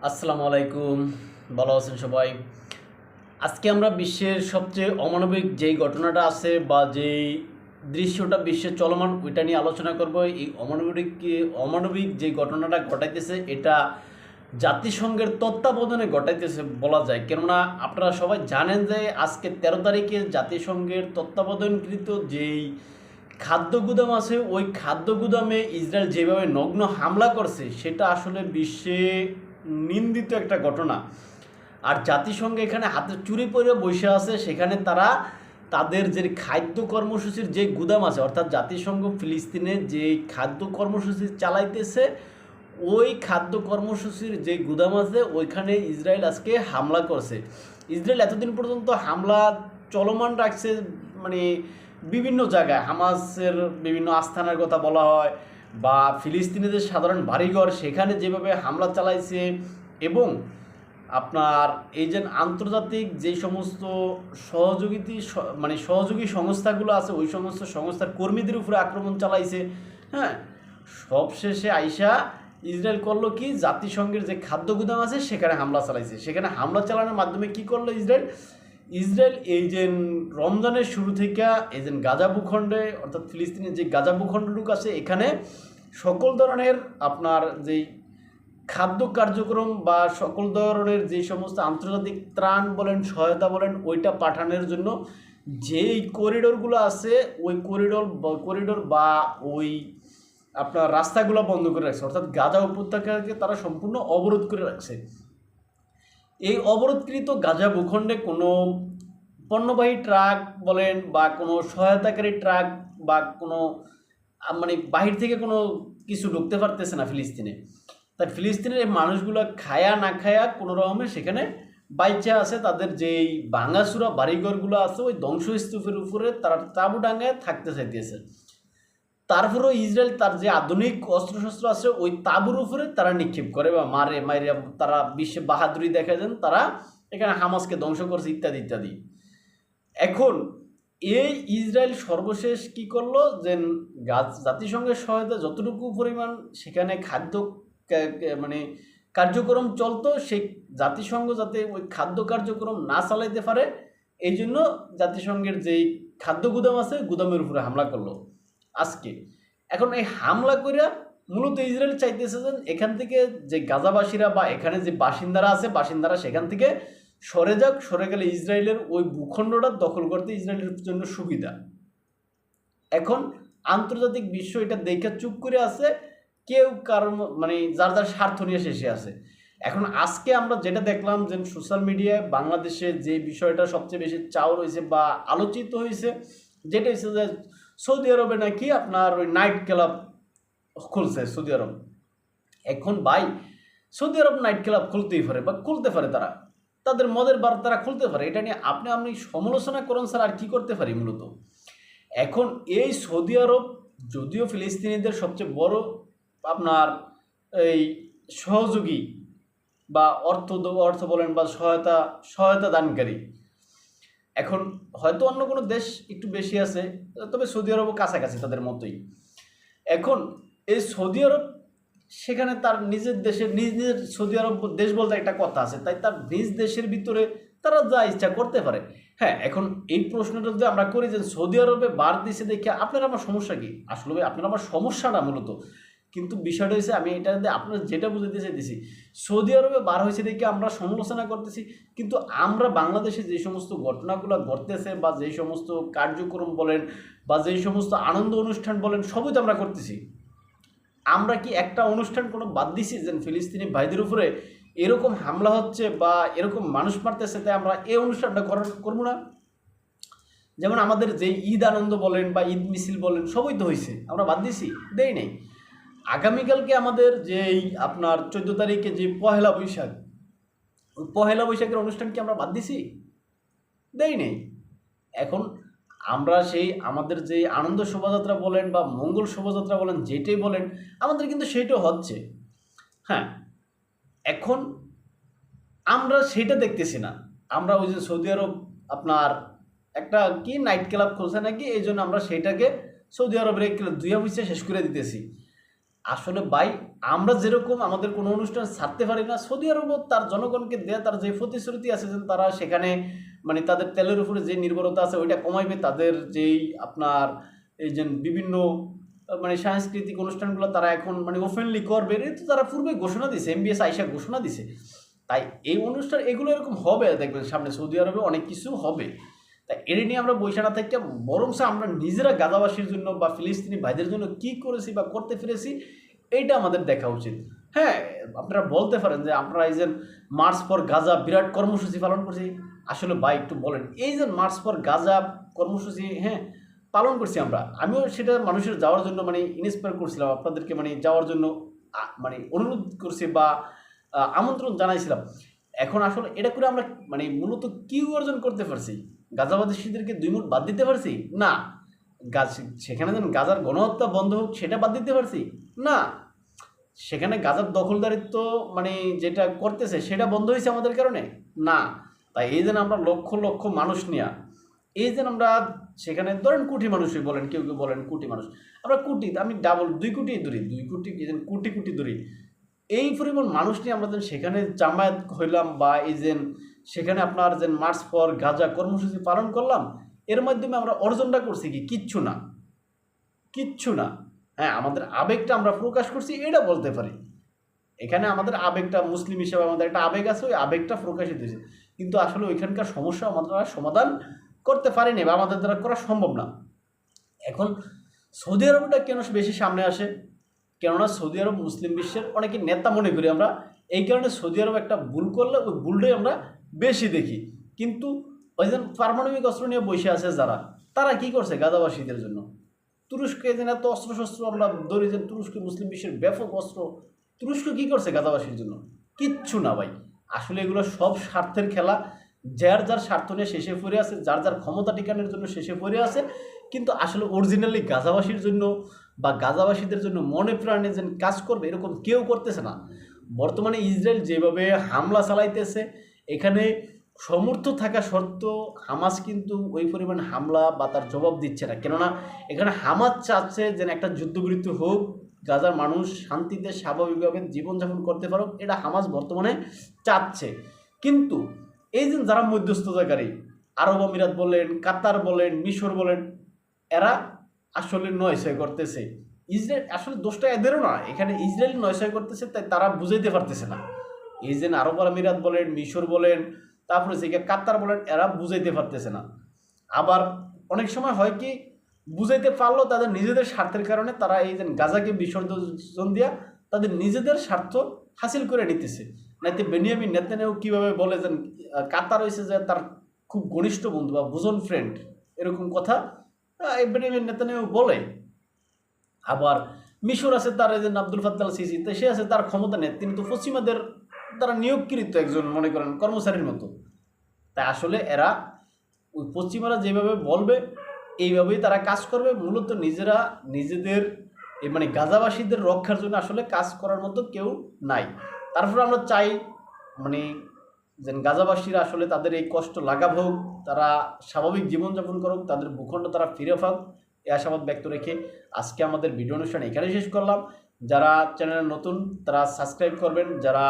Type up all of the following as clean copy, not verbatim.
আসসালামু আলাইকুম। ভালো আছেন সবাই? আজকে আমরা বিশ্বের সবচেয়ে অমানবিক যেই ঘটনাটা আছে বা যেই দৃশ্যটা বিশ্বে চলমান ওইটা নিয়ে আলোচনা করব। এই অমানবিক যে ঘটনাটা ঘটাইতেছে এটা জাতিসংঘের তত্ত্বাবধানে ঘটাইতেছে বলা যায়। কেননা আপনারা সবাই জানেন যে আজকে 13 তারিখে জাতিসংঘের তত্ত্বাবধানকৃত যেই খাদ্য গুদাম আছে ওই খাদ্য গুদামে ইসরায়েল যেভাবে নগ্ন হামলা করছে সেটা আসলে বিশ্বে নিন্দিত একটা ঘটনা। আর জাতিসংঘ এখানে হাতে চুরি পরে বসে আছে, সেখানে তারা তাদের যে খাদ্য কর্মসূচির যে গুদাম আছে, অর্থাৎ জাতিসংঘ ফিলিস্তিনে যে খাদ্য কর্মসূচি চালাইতেছে ওই খাদ্য কর্মসূচির যে গুদাম আছে ওইখানে ইসরায়েল আজকে হামলা করছে। ইসরায়েল এতদিন পর্যন্ত হামলা চলমান রাখছে, মানে বিভিন্ন জায়গায় হামাসের বিভিন্ন আস্থানার কথা বলা হয় বা ফিলিস্তিনিদের সাধারণ বাড়িঘর সেখানে যেভাবে হামলা চালাইছে, এবং আপনার এই যে আন্তর্জাতিক যে সমস্ত সহযোগী সংস্থাগুলো আছে ওই সমস্ত সংস্থার কর্মীদের উপরে আক্রমণ চালাইছে। হ্যাঁ, সবশেষে আইসা ইসরায়েল করলো কি, জাতিসংঘের যে খাদ্য গুদাম আছে সেখানে হামলা চালাইছে। সেখানে হামলা চালানোর মাধ্যমে কি করলো ইসরায়েল এই যে রমজানের শুরু থেকে এই যে গাজা ভূখণ্ডে, অর্থাৎ ফিলিস্তিনের যে গাজা ভূখণ্ডটুকু আছে এখানে সকল ধরনের আপনার যেই খাদ্য কার্যক্রম বা সকল ধরনের যে সমস্ত আন্তর্জাতিক ত্রাণ বলেন, সহায়তা বলেন, ওইটা পাঠানোর জন্য যেই করিডোরগুলো আছে ওই করিডোর বা ওই আপনার রাস্তাগুলো বন্ধ করে রাখছে, অর্থাৎ গাজা উপত্যকাকে তারা সম্পূর্ণ অবরোধ করে রাখছে। এই অবরোধকৃত গাজা ভূখণ্ডে কোনো পণ্যবাহী ট্রাক বলেন বা কোনো সহায়তাকারী ট্রাক বা কোনো বাহির থেকে কোনো কিছু ঢুকতে পারতেছে না ফিলিস্তিনে। তাই ফিলিস্তিনের এই মানুষগুলো খায়া না খায়া কোনো রকমে সেখানে বাইচা আছে, তাদের যেই ভাঙাচুরা বাড়িঘরগুলো আছে ওই ধ্বংসস্তূপের উপরে তারা তাঁবু ডাঙায় থাকতে চাইতেছে। তারপরেও ইসরায়েল তার যে আধুনিক অস্ত্রশস্ত্র আছে ওই তাঁবুর উপরে তারা নিক্ষেপ করে বা মারে তারা বিশ্বে বাহাদুরি দেখা যান, তারা এখানে হামাসকে ধ্বংস করছে ইত্যাদি ইত্যাদি। এখন এই ইসরায়েল সর্বশেষ কি করলো যে জাতিসংঘের সহায়তা যতটুকু পরিমাণ সেখানে খাদ্য কার্যক্রম চলতো, সেই জাতিসংঘ যাতে ওই খাদ্য কার্যক্রম না চালাইতে পারে এই জন্য জাতিসংঘের যেই খাদ্য গুদাম আছে গুদামের উপরে হামলা করলো আজকে। এখন এই হামলা করিয়া মূলত ইসরায়েল চাইতেছে যে এখান থেকে যে গাজাবাসীরা বা এখানে যে বাসিন্দারা সেখান থেকে সরে যাক, সরে গেলে ইসরায়েলের ওই ভূখণ্ডটা দখল করতে ইসরায়েলের জন্য সুবিধা। এখন আন্তর্জাতিক বিশ্ব এটা দেখে চুপ করে আছে, কেউ কারণ যার যার স্বার্থ নিয়ে শেষে আছে। এখন আজকে আমরা যেটা দেখলাম যে সোশ্যাল মিডিয়ায় বাংলাদেশে যে বিষয়টা সবচেয়ে বেশি চাওয়া হয়েছে বা আলোচিত হয়েছে, যেটা হচ্ছে যে সৌদি আরবে নাকি আপনার ওই নাইট ক্লাব খুলছে সৌদি আরব। এখন ভাই সৌদি আরব নাইট ক্লাব খুলতেই পারে বা খুলতে পারে, তাদের মদের বার তারা খুলতে পারে, এটা নিয়ে আপনি সমালোচনা করেন স্যার, আর কি করতে পারি মূলত। এখন এই সৌদি আরব যদিও ফিলিস্তিনিদের সবচেয়ে বড় আপনার এই সহযোগী বা অর্থ বলেন বা সহায়তা দানকারী, এখন হয়তো অন্য কোনো দেশ একটু বেশি আছে, তবে সৌদি আরবও কাছাকাছি তাদের মতোই। এখন এই সৌদি আরব সেখানে তার নিজের দেশের নিজের সৌদি আরব দেশ বলতে একটা কথা আছে, তাই তার নিজ দেশের ভিতরে তারা যা ইচ্ছা করতে পারে। হ্যাঁ, এখন এই প্রশ্নটা যদি আমরা করি যে সৌদি আরবে বার দিছে দেখে আপনার আমার সমস্যা কি, আসলে আপনার আমার সমস্যা না মূলত, কিন্তু বিষয়টা হয়েছে আমি এটা আপনার যেটা বুঝতে চাইতেছি, সৌদি আরবে বার হয়েছে দেখে আমরা সমালোচনা করতেছি, কিন্তু আমরা বাংলাদেশে যে সমস্ত ঘটনাগুলো ঘটতেছে বা যে সমস্ত কার্যক্রম বলেন বা যে সমস্ত আনন্দ অনুষ্ঠান বলেন সবই তো আমরা করতেছি। আমরা কি একটা অনুষ্ঠান কোনো বাদ দিছি যে ফিলিস্তিনি ভাইদের উপরে এরকম হামলা হচ্ছে বা এরকম মানুষ মারতেছে তাই আমরা এই অনুষ্ঠানটা করবো না? যেমন আমাদের যে ঈদ আনন্দ বলেন বা ঈদ মিছিল বলেন সবই তো হয়েছে, আমরা বাদ দিছি? দেই নেই। আগামীকালকে আমাদের যেই আপনার 14 তারিখে যে পহেলা বৈশাখ, ওই পহেলা বৈশাখের অনুষ্ঠান কি আমরা বাদ দিছি? দেই নেই। এখন আমরা সেই আমাদের যে আনন্দ শোভাযাত্রা বলেন বা মঙ্গল শোভাযাত্রা বলেন যেটাই বলেন আমাদের কিন্তু সেইটাও হচ্ছে। হ্যাঁ, এখন আমরা সেটা দেখতেছি না, আমরা ওই যে সৌদি আরব আপনার একটা কি নাইট ক্লাব খুলছে নাকি, এই জন্য আমরা সেইটাকে সৌদি আরবের দুইয়া পয়সা শেষ করে দিতেছি। আসলে ভাই আমরা যেরকম আমাদের কোনো অনুষ্ঠান ছাড়তে পারি না, সৌদি আরবও তার জনগণকে দেয়া তার যে প্রতিশ্রুতি আছে যে তারা সেখানে মানে তাদের তেলের উপরে যে নির্ভরতা আছে ওইটা কমাইবে, তাদের যেই আপনার এই যে বিভিন্ন মানে সাংস্কৃতিক অনুষ্ঠানগুলো তারা এখন মানে ওপেনলি করবে, এটা তো তারা পূর্বে ঘোষণা দিছে, এমবিএস আইসা ঘোষণা দিছে। তাই এই অনুষ্ঠান এগুলো এরকম হবে, দেখবেন সামনে সৌদি আরবে অনেক কিছু হবে। তাই এটা নিয়ে আমরা বৈশা না থেকে বরংস আমরা নিজেরা গাজাবাসীর জন্য বা ফিলিস্তিনি ভাইদের জন্য কি করেছি বা করতে পেরেছি এইটা আমাদের দেখা উচিত। হ্যাঁ, আপনারা বলতে পারেন যে আপনারা এই যে মার্চ ফর গাজা বিরাট কর্মসূচি পালন করছি, আসলে ভাই একটু বলেন এই যে মার্চ ফর গাজা কর্মসূচি, হ্যাঁ পালন করছি আমরা, আমিও সেটা মানুষের যাওয়ার জন্য মানে ইন্সপায়ার করছিলাম, আপনাদেরকে মানে যাওয়ার জন্য মানে অনুরোধ করছি বা আমন্ত্রণ জানাইছিলাম। এখন আসলে এটা করে আমরা মানে মূলত কি অর্জন করতে পারছি? গাজাবাসীদেরকে দুই মুঠ বাদ দিতে পারছি না। গাছ সেখানে যেন গাজার গণহত্যা বন্ধ হোক সেটা বাদ দিতে পারছি না। সেখানে গাজার দখলদারিত্ব মানে যেটা করতেছে সেটা বন্ধ হয়েছে আমাদের কারণে না। তাই এই যেন আমরা লক্ষ লক্ষ মানুষ নিয়ে এই যেন আমরা সেখানে ধরেন কোটি মানুষই বলেন, কেউ কেউ বলেন কোটি মানুষ, আমরা কোটি, আমি ডাবল 2 কোটি ধরি, 2 কোটি কোটি কোটি ধরি, এই পরিমাণ মানুষ নিয়ে আমরা যেন সেখানে জামায়াত হইলাম বা এই যে সেখানে আপনার যে মার্চ ফর গাজা কর্মসূচি পালন করলাম, এর মাধ্যমে আমরা অর্জনটা করছি কি? কিচ্ছু না, কিচ্ছু না। হ্যাঁ, আমাদের আবেগটা আমরা প্রকাশ করছি এটা বলতে পারি। এখানে আমাদের আবেগটা, মুসলিম হিসেবে আমাদের একটা আবেগ আছে, ওই আবেগটা প্রকাশিত হয়েছে, কিন্তু আসলে ওইখানকার সমস্যা আমরা সমাধান করতে পারিনি বা আমাদের দ্বারা করা সম্ভব না। এখন সৌদি আরবটা কেন বেশি সামনে আসে? কেননা সৌদি আরব মুসলিম বিশ্বের অনেকে নেতা মনে করি আমরা, এই কারণে সৌদি আরব একটা ভুল করলে ওই ভুলটাই আমরা বেশি দেখি। কিন্তু ওই যে পারমাণবিক অস্ত্র নিয়ে বসে আছে যারা, তারা কি করছে গাজাবাসীদের জন্য? তুরস্কে যেন এত অস্ত্রশস্ত্র আমরা ধরি, যে তুরস্ক মুসলিম বিশ্বের ব্যাপক অস্ত্র, তুরস্ক কি করছে গাজাবাসীর জন্য? কিচ্ছু না ভাই। আসলে এগুলো সব স্বার্থের খেলা, যার যার স্বার্থ নিয়ে শেষে পড়ে আছে, যার যার ক্ষমতা টিকানোর জন্য শেষে পড়ে আছে। কিন্তু আসলে অরিজিনালি গাজাবাসীর জন্য বা গাজাবাসীদের জন্য মনে প্রাণে যেন কাজ করবে এরকম কেউ করতেছে না। বর্তমানে ইসরায়েল যেভাবে হামলা চালাইতেছে, এখানে সমর্থ থাকা সত্ত্বেও হামাস কিন্তু ওই পরিমাণ হামলা বা তার জবাব দিচ্ছে না। কেননা এখানে হামাস চাচ্ছে যেন একটা যুদ্ধবিরতি হোক, গাজার মানুষ শান্তিতে স্বাভাবিকভাবে জীবনযাপন করতে পারুক, এটা হামাস বর্তমানে চাচ্ছে। কিন্তু এই যে যারা মধ্যস্থতাকারী, আরব আমিরাত বলেন, কাতার বলেন, মিশর বলেন, এরা আসলে নয়ছয় করতেছে। ইসরায়েল আসলে দোষটা এদেরও না, এখানে ইসরায়েল নয়ছয় করতেছে, তাই তারা বুঝাইতে পারতেছে না। এই যে আরব আমিরাত বলেন, মিশর বলেন, তারপরে যে কাতার বলেন, এরা বুঝাইতে পারতেছে না। আবার অনেক সময় হয় কি, বুঝাইতে পারলেও তাদের নিজেদের স্বার্থের কারণে তারা এই যে গাজাকে বিসর্জন দিয়া তাদের নিজেদের স্বার্থ হাসিল করে নিতেছে। নাইতে বেনিয়ামিন নেতানিয়াহু কীভাবে বলে যে কাতার হয়েছে যে তার খুব ঘনিষ্ঠ বন্ধু বা বুজন ফ্রেন্ড, এরকম কথা বেনিয়ামিন নেতানিয়াহু বলে। আবার মিশর আছে তার এই যে আব্দুল ফাত্তাহ আল সিসি, সে আছে তার ক্ষমতা নেই, তিনি তো পশ্চিমাদের তারা নিয়োগকৃত একজন মনে করেন কর্মচারীর মতো। তাই আসলে এরা ওই পশ্চিমারা যেভাবে বলবে এইভাবেই তারা কাজ করবে, মূলত নিজেরা নিজেদের এই মানে গাজাবাসীদের রক্ষার জন্য আসলে কাজ করার মতো কেউ নাই। তারপর আমরা চাই মানে যে গাজাবাসীরা আসলে তাদের এই কষ্ট লাঘব হোক, তারা স্বাভাবিক জীবনযাপন করুক, তাদের ভূখণ্ড তারা ফিরে পাক, এই আশাবাদ ব্যক্ত রেখে আজকে আমাদের ভিডিও অনুষ্ঠান এখানে শেষ করলাম। যারা চ্যানেলে নতুন তারা সাবস্ক্রাইব করবেন, যারা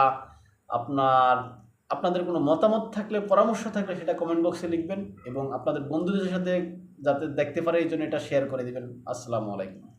আপনাদের কোনো মতামত থাকলে, পরামর্শ থাকলে সেটা কমেন্ট বক্সে লিখবেন এবং আপনাদের বন্ধুদের সাথে যাতে দেখতে পারে এই জন্য এটা শেয়ার করে দেবেন। আসসালামু আলাইকুম।